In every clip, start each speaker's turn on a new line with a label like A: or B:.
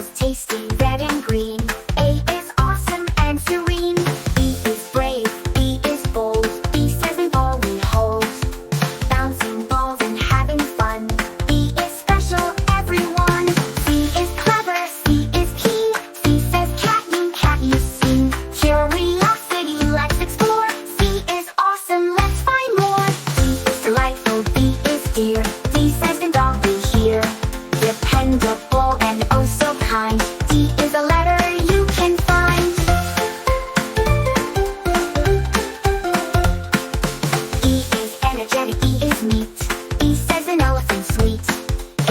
A: is tasty, red and green. A is awesome and serene. B is brave, B is bold. B says in ball we hold. Bouncing balls and having fun. B is special, everyone. C is clever, C is keen. C says cat you sing. Curiosity, let's explore. C is awesome, let's find more. D is delightful, D is dear. D says in dog we hear. Dependable and oh so kind. D is a letter you can find. E is energetic, E is neat. E says an elephant sweet.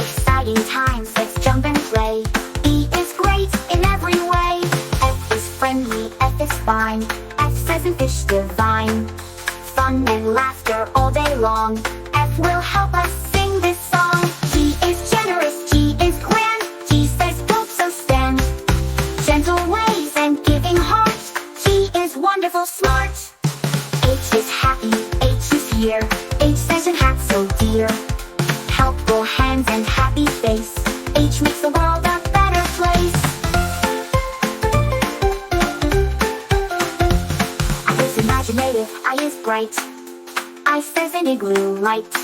A: Exciting times, let's jump and play. E is great in every way. F is friendly, F is fine. F says in fish divine. Fun and laughter all day long. F will help us sing this song. G is generous, G is grand. G says don't so stand. Gentle ways and giving heart. G is wonderful, smart. H is happy, H is here. H says in hat so dear. Helpful hands and happy face. H makes the world a better place. I is imaginative, I is bright. I says an igloo light.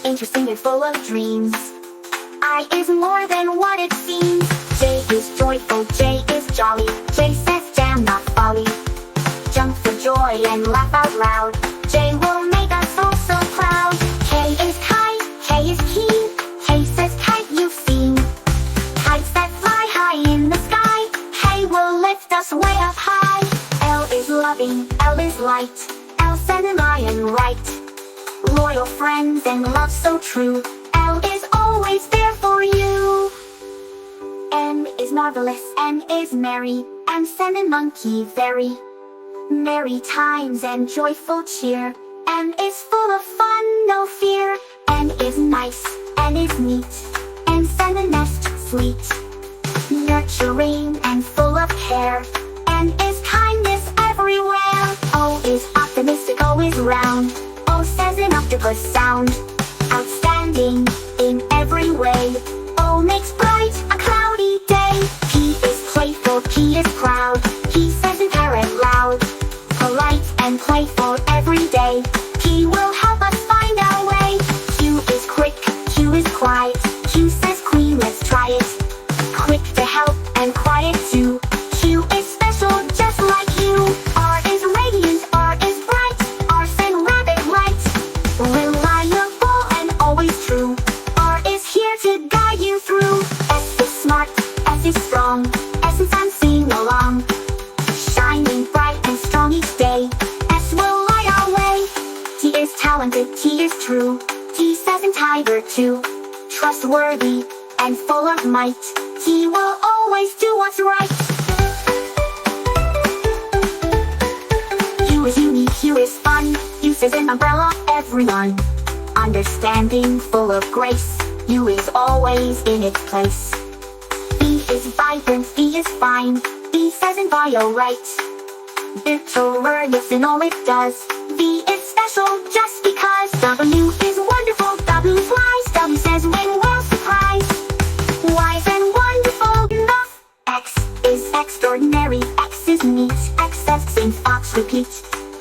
A: Interesting and full of dreams. I is more than what it seems. J is joyful, J is jolly. J says jam, not folly. Jump for joy and laugh out loud. J will make us all so proud. K is kite, K is keen. K says kite you've seen. Kites that fly high in the sky. K will lift us way up high. L is loving, L is light. L says am I and right. Loyal friends and love so true. L is always there for you. M is marvelous, N is merry. M says in monkey very. Merry times and joyful cheer. N is full of fun, no fear. N is nice, N is neat. N says a nest sweet. Nurturing and full of care. N is kindness everywhere. O is optimistic, O is round. O says an octopus sound. Outstanding in every way. O makes bright a cloudy day. P is playful, P is proud. P says in parrot loud. Polite and playful every day. P will help us find our way. Q is quick, Q is quiet. Q says queen, let's try it. Quick to help and quiet too. Q is special just like you. R is radiant, R is bright. R said rabbit right. Reliable and always true. R is here to guide you through. S is smart, S is strong. S is I'm sing along. Shining bright and strong each day. S will light our way. T is talented, T is true. T says in tiger too. Trustworthy and full of might. T will always do what's right. U is unique, U is fun. U says an umbrella, everyone. Understanding, full of grace. U is always in its place. B is vibrant, B is fine. B says in bio right. Victorious in all it does. V is special just because. W is wonderful, W flies. W says when we're surprised. Wise and wonderful enough. X is extraordinary, X is neat. X says sing fox repeat.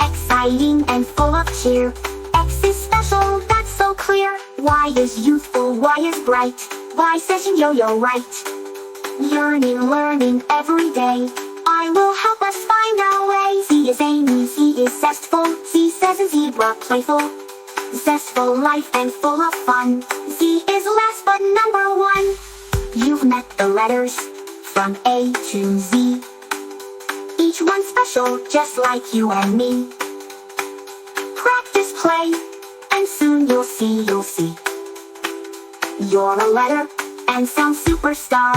A: Exciting and full of cheer. X is special, that's so clear. Y is youthful, Y is bright. Y says you yo-yo right. Yearning, learning every day. I will help us find our way. Z is Amy, Z is zestful. Z says a zebra, playful. Zestful life and full of fun. Z is last but number one. You've met the letters from A to Z. Each one special, just like you and me. Practice, play, and soon you'll see. You're a letter and sound superstar.